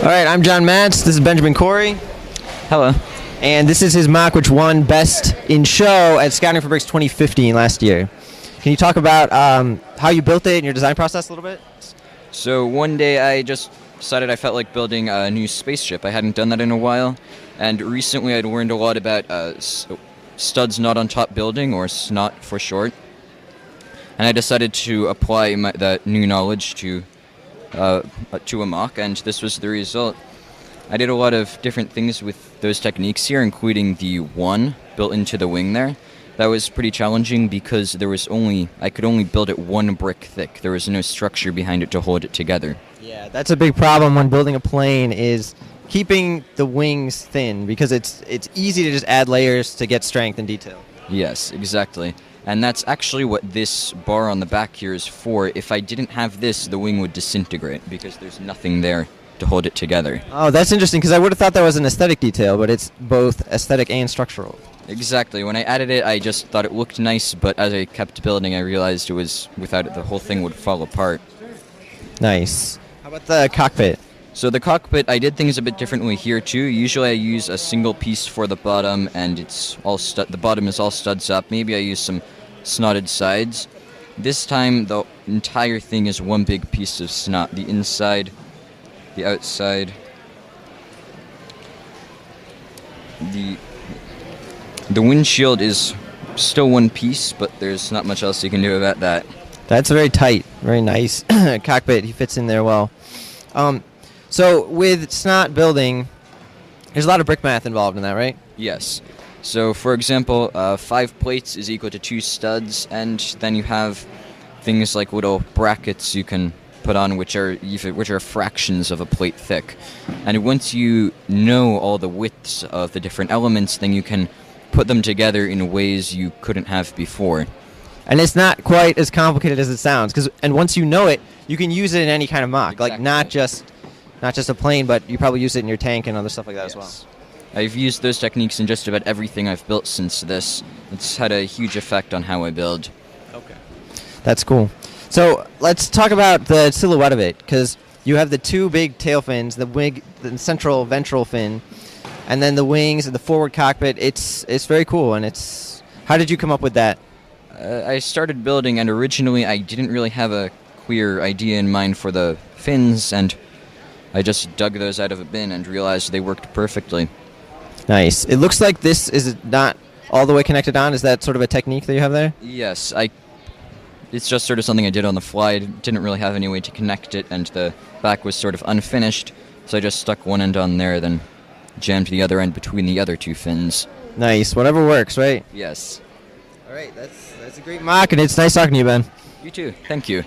All right, I'm John Matz. This is Benjamin Corey. Hello. And this is his mock, which won Best in Show at Scouting for Bricks 2015 last year. Can you talk about how you built it and your design process a little bit? So one day I just decided I felt like building a new spaceship. I hadn't done that in a while. And recently I'd learned a lot about studs not on top building, or SNOT for short. And I decided to apply that new knowledge to a mock, and this was the result. I did a lot of different things with those techniques here, including the one built into the wing there. That was pretty challenging because I could only build it one brick thick. There was no structure behind it to hold it together. Yeah, that's a big problem when building a plane, is keeping the wings thin, because it's easy to just add layers to get strength and detail. Yes, exactly. And that's actually what this bar on the back here is for. If I didn't have this, the wing would disintegrate because there's nothing there to hold it together. Oh, that's interesting, because I would have thought that was an aesthetic detail, but it's both aesthetic and structural. Exactly. When I added it, I just thought it looked nice, but as I kept building, I realized without it, the whole thing would fall apart. Nice. How about the cockpit? So the cockpit, I did things a bit differently here too. Usually I use a single piece for the bottom, and the bottom is all studs up. Maybe I use some snotted sides. This time, the entire thing is one big piece of snot. The inside, the outside, the windshield is still one piece, but there's not much else you can do about that. That's very tight, very nice cockpit. He fits in there well. So with SNOT building, there's a lot of brick math involved in that, right? Yes. So, for example, 5 plates is equal to 2 studs, and then you have things like little brackets you can put on, which are fractions of a plate thick. And once you know all the widths of the different elements, then you can put them together in ways you couldn't have before. And it's not quite as complicated as it sounds, and once you know it, you can use it in any kind of mock, Exactly. like not just a plane, but you probably use it in your tank and other stuff like that as well. I've used those techniques in just about everything I've built since this. It's had a huge effect on how I build. Okay. That's cool. So let's talk about the silhouette of it, because you have the 2 big tail fins, the central ventral fin, and then the wings and the forward cockpit. It's very cool, and how did you come up with that? I started building, and originally I didn't really have a clear idea in mind for the fins, and I just dug those out of a bin and realized they worked perfectly. Nice. It looks like this is not all the way connected on. Is that sort of a technique that you have there? Yes. It's just sort of something I did on the fly. I didn't really have any way to connect it, and the back was sort of unfinished, so I just stuck one end on there, then jammed the other end between the other 2 fins. Nice. Whatever works, right? Yes. All right. That's a great mock, and it's nice talking to you, Ben. You too. Thank you.